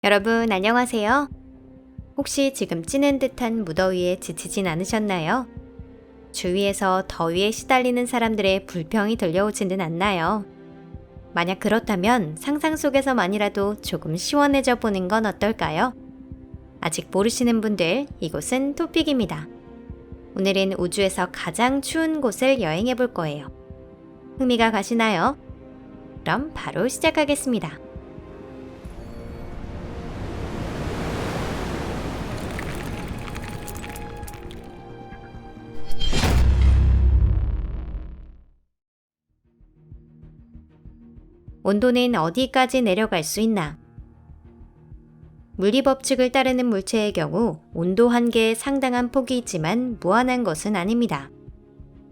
여러분 안녕하세요. 혹시 지금 찌는 듯한 무더위에 지치진 않으셨나요? 주위에서 더위에 시달리는 사람들의 불평이 들려오지는 않나요? 만약 그렇다면 상상 속에서만이라도 조금 시원해져 보는 건 어떨까요? 아직 모르시는 분들, 이곳은 토픽입니다. 오늘은 우주에서 가장 추운 곳을 여행해 볼 거예요. 흥미가 가시나요? 그럼 바로 시작하겠습니다. 온도는 어디까지 내려갈 수 있나? 물리법칙을 따르는 물체의 경우 온도 한계에 상당한 폭이 있지만 무한한 것은 아닙니다.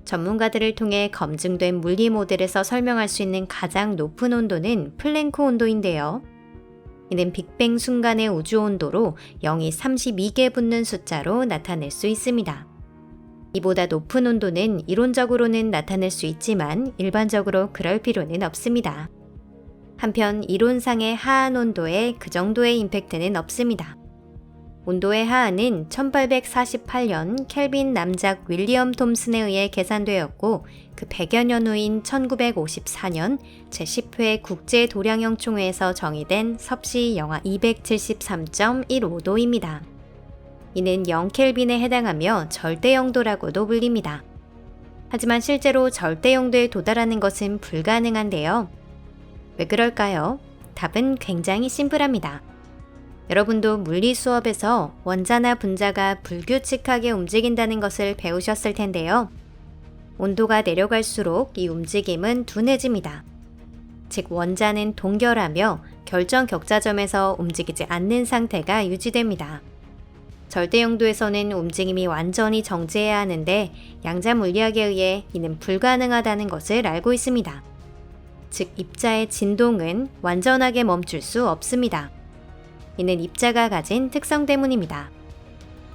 전문가들을 통해 검증된 물리 모델에서 설명할 수 있는 가장 높은 온도는 플랭크 온도인데요. 이는 빅뱅 순간의 우주 온도로 0이 32개 붙는 숫자로 나타낼 수 있습니다. 이보다 높은 온도는 이론적으로는 나타낼 수 있지만 일반적으로 그럴 필요는 없습니다. 한편 이론상의 하한 온도에 그 정도의 임팩트는 없습니다. 온도의 하한은 1848년 켈빈 남작 윌리엄 톰슨에 의해 계산되었고 그 100여 년 후인 1954년 제10회 국제도량형총회에서 정의된 섭씨 영하 273.15도입니다. 이는 0켈빈에 해당하며 절대영도라고도 불립니다. 하지만 실제로 절대영도에 도달하는 것은 불가능한데요. 왜 그럴까요? 답은 굉장히 심플합니다. 여러분도 물리 수업에서 원자나 분자가 불규칙하게 움직인다는 것을 배우셨을 텐데요. 온도가 내려갈수록 이 움직임은 둔해집니다. 즉 원자는 동결하며 결정 격자점에서 움직이지 않는 상태가 유지됩니다. 절대영도에서는 움직임이 완전히 정지해야 하는데 양자 물리학에 의해 이는 불가능하다는 것을 알고 있습니다. 즉 입자의 진동은 완전하게 멈출 수 없습니다. 이는 입자가 가진 특성 때문입니다.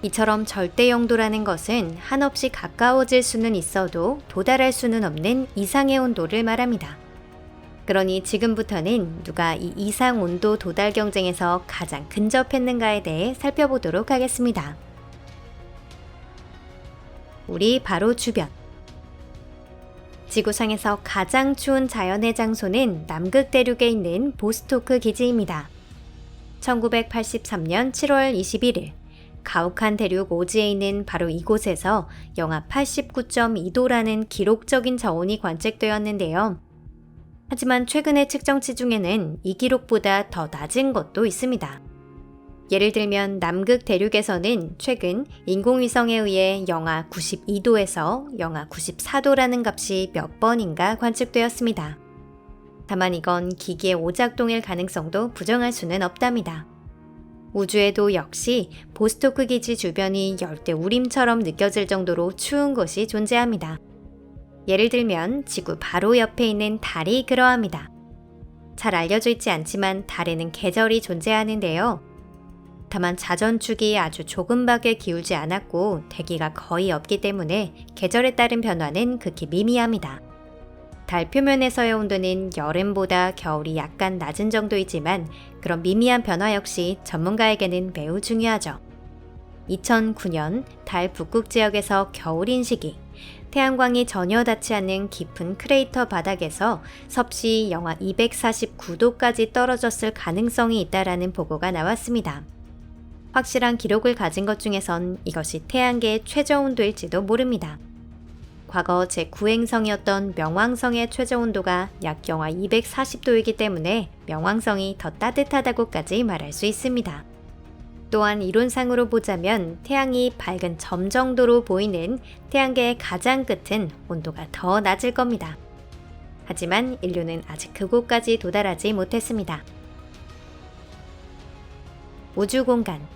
이처럼 절대영도라는 것은 한없이 가까워질 수는 있어도 도달할 수는 없는 이상의 온도를 말합니다. 그러니 지금부터는 누가 이 이상 온도 도달 경쟁에서 가장 근접했는가에 대해 살펴보도록 하겠습니다. 우리 바로 주변. 지구상에서 가장 추운 자연의 장소는 남극 대륙에 있는 보스토크 기지입니다. 1983년 7월 21일 가우칸 대륙 오지에 있는 바로 이곳에서 영하 89.2도라는 기록적인 저온이 관측되었는데요. 하지만 최근의 측정치 중에는 이 기록보다 더 낮은 것도 있습니다. 예를 들면 남극 대륙에서는 최근 인공위성에 의해 영하 92도에서 영하 94도라는 값이 몇 번인가 관측되었습니다. 다만 이건 기기의 오작동일 가능성도 부정할 수는 없답니다. 우주에도 역시 보스토크 기지 주변이 열대 우림처럼 느껴질 정도로 추운 곳이 존재합니다. 예를 들면 지구 바로 옆에 있는 달이 그러합니다. 잘 알려져 있지 않지만 달에는 계절이 존재하는데요. 다만 자전축이 아주 조금밖에 기울지 않았고 대기가 거의 없기 때문에 계절에 따른 변화는 극히 미미합니다. 달 표면에서의 온도는 여름보다 겨울이 약간 낮은 정도이지만 그런 미미한 변화 역시 전문가에게는 매우 중요하죠. 2009년 달 북극 지역에서 겨울인 시기, 태양광이 전혀 닿지 않는 깊은 크레이터 바닥에서 섭씨 영하 249도까지 떨어졌을 가능성이 있다라는 보고가 나왔습니다. 확실한 기록을 가진 것 중에선 이것이 태양계의 최저 온도일지도 모릅니다. 과거 제9행성이었던 명왕성의 최저 온도가 약 영하 240도이기 때문에 명왕성이 더 따뜻하다고까지 말할 수 있습니다. 또한 이론상으로 보자면 태양이 밝은 점 정도로 보이는 태양계의 가장 끝은 온도가 더 낮을 겁니다. 하지만 인류는 아직 그곳까지 도달하지 못했습니다. 우주 공간.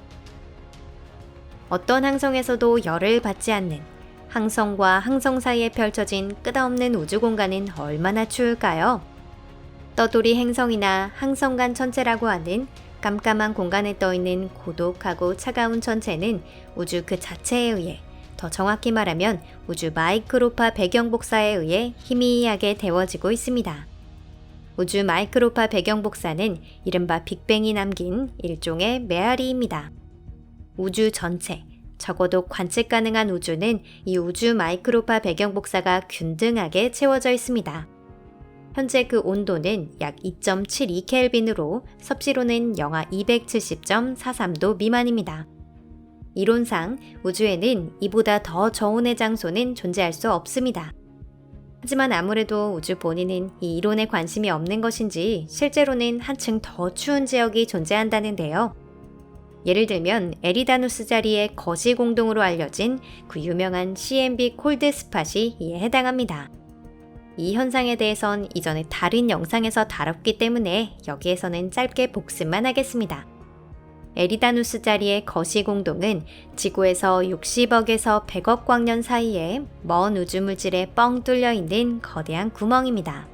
어떤 항성에서도 열을 받지 않는 항성과 항성 사이에 펼쳐진 끝없는 우주 공간은 얼마나 추울까요? 떠돌이 행성이나 항성간 천체라고 하는 깜깜한 공간에 떠있는 고독하고 차가운 천체는 우주 그 자체에 의해, 더 정확히 말하면 우주 마이크로파 배경 복사에 의해 희미하게 데워지고 있습니다. 우주 마이크로파 배경 복사는 이른바 빅뱅이 남긴 일종의 메아리입니다. 우주 전체, 적어도 관측 가능한 우주는 이 우주 마이크로파 배경 복사가 균등하게 채워져 있습니다. 현재 그 온도는 약 2.72켈빈으로 섭씨로는 영하 270.43도 미만입니다. 이론상 우주에는 이보다 더 저온의 장소는 존재할 수 없습니다. 하지만 아무래도 우주 본인은 이 이론에 관심이 없는 것인지 실제로는 한층 더 추운 지역이 존재한다는데요. 예를 들면 에리다누스 자리의 거시 공동으로 알려진 그 유명한 CMB 콜드 스팟이 이에 해당합니다. 이 현상에 대해선 이전에 다른 영상에서 다뤘기 때문에 여기에서는 짧게 복습만 하겠습니다. 에리다누스 자리의 거시 공동은 지구에서 60억에서 100억 광년 사이에 먼 우주 물질에 뻥 뚫려 있는 거대한 구멍입니다.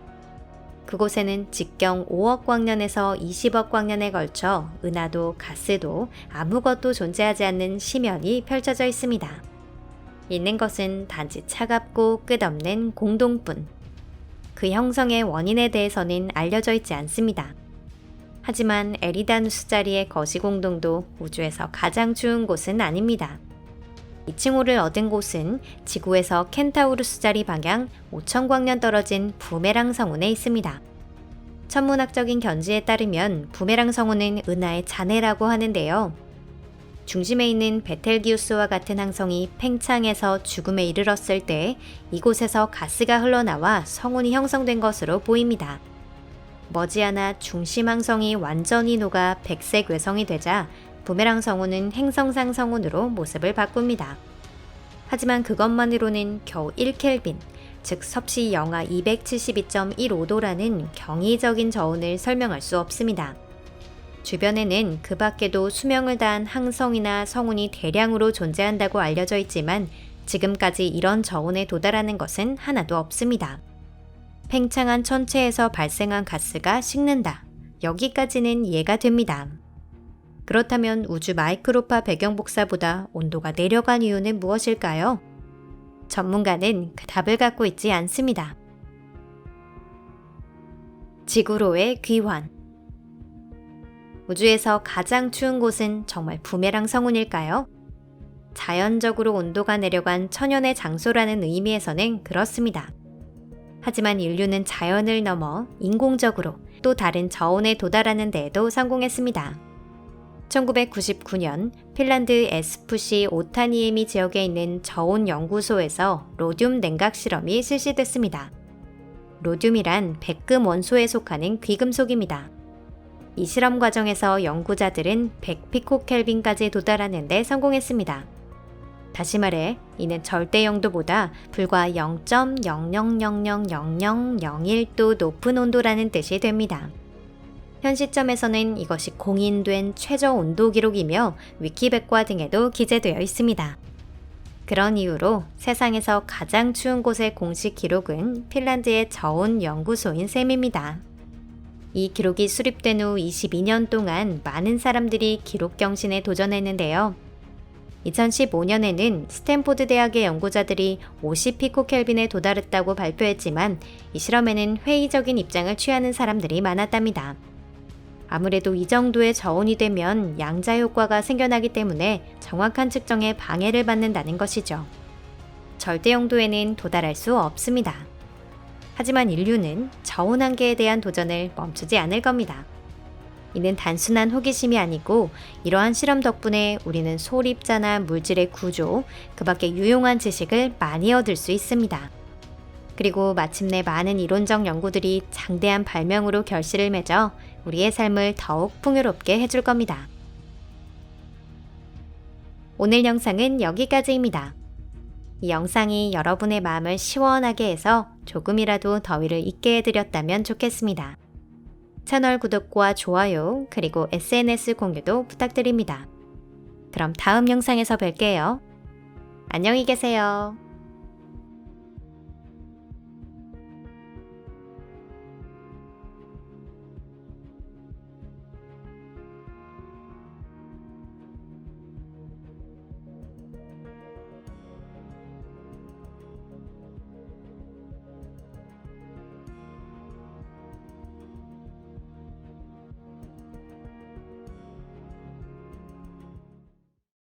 그곳에는 직경 5억 광년에서 20억 광년에 걸쳐 은하도 가스도 아무것도 존재하지 않는 심연이 펼쳐져 있습니다. 있는 것은 단지 차갑고 끝없는 공동뿐. 그 형성의 원인에 대해서는 알려져 있지 않습니다. 하지만 에리다누스 자리의 거시 공동도 우주에서 가장 추운 곳은 아닙니다. 이 칭호를 얻은 곳은 지구에서 켄타우루스 자리 방향 5,000광년 떨어진 부메랑 성운에 있습니다. 천문학적인 견지에 따르면 부메랑 성운은 은하의 잔해라고 하는데요. 중심에 있는 베텔기우스와 같은 항성이 팽창해서 죽음에 이르렀을 때 이곳에서 가스가 흘러나와 성운이 형성된 것으로 보입니다. 머지않아 중심 항성이 완전히 녹아 백색 외성이 되자 부메랑 성운은 행성상 성운으로 모습을 바꿉니다. 하지만 그것만으로는 겨우 1켈빈, 즉 섭씨 영하 272.15도라는 경이적인 저온을 설명할 수 없습니다. 주변에는 그 밖에도 수명을 다한 항성이나 성운이 대량으로 존재한다고 알려져 있지만 지금까지 이런 저온에 도달하는 것은 하나도 없습니다. 팽창한 천체에서 발생한 가스가 식는다. 여기까지는 이해가 됩니다. 그렇다면 우주 마이크로파 배경 복사보다 온도가 내려간 이유는 무엇일까요? 전문가는 그 답을 갖고 있지 않습니다. 지구로의 귀환. 우주에서 가장 추운 곳은 정말 부메랑 성운일까요? 자연적으로 온도가 내려간 천연의 장소라는 의미에서는 그렇습니다. 하지만 인류는 자연을 넘어 인공적으로 또 다른 저온에 도달하는 데에도 성공했습니다. 1999년 핀란드 에스푸시 오타니에미 지역에 있는 저온 연구소에서 로듐 냉각 실험이 실시됐습니다. 로듐이란 백금 원소에 속하는 귀금속입니다. 이 실험 과정에서 연구자들은 100피코켈빈까지 도달하는 데 성공했습니다. 다시 말해 이는 절대 영도보다 불과 0.00000001도 높은 온도라는 뜻이 됩니다. 현 시점에서는 이것이 공인된 최저 온도 기록이며 위키백과 등에도 기재되어 있습니다. 그런 이유로 세상에서 가장 추운 곳의 공식 기록은 핀란드의 저온 연구소인 셈입니다. 이 기록이 수립된 후 22년 동안 많은 사람들이 기록 경신에 도전했는데요. 2015년에는 스탠포드 대학의 연구자들이 50피코켈빈에 도달했다고 발표했지만 이 실험에는 회의적인 입장을 취하는 사람들이 많았답니다. 아무래도 이 정도의 저온이 되면 양자 효과가 생겨나기 때문에 정확한 측정에 방해를 받는다는 것이죠. 절대 영도에는 도달할 수 없습니다. 하지만 인류는 저온 한계에 대한 도전을 멈추지 않을 겁니다. 이는 단순한 호기심이 아니고 이러한 실험 덕분에 우리는 소립자나 물질의 구조, 그 밖에 유용한 지식을 많이 얻을 수 있습니다. 그리고 마침내 많은 이론적 연구들이 장대한 발명으로 결실을 맺어 우리의 삶을 더욱 풍요롭게 해줄 겁니다. 오늘 영상은 여기까지입니다. 이 영상이 여러분의 마음을 시원하게 해서 조금이라도 더위를 잊게 해드렸다면 좋겠습니다. 채널 구독과 좋아요 그리고 SNS 공유도 부탁드립니다. 그럼 다음 영상에서 뵐게요. 안녕히 계세요.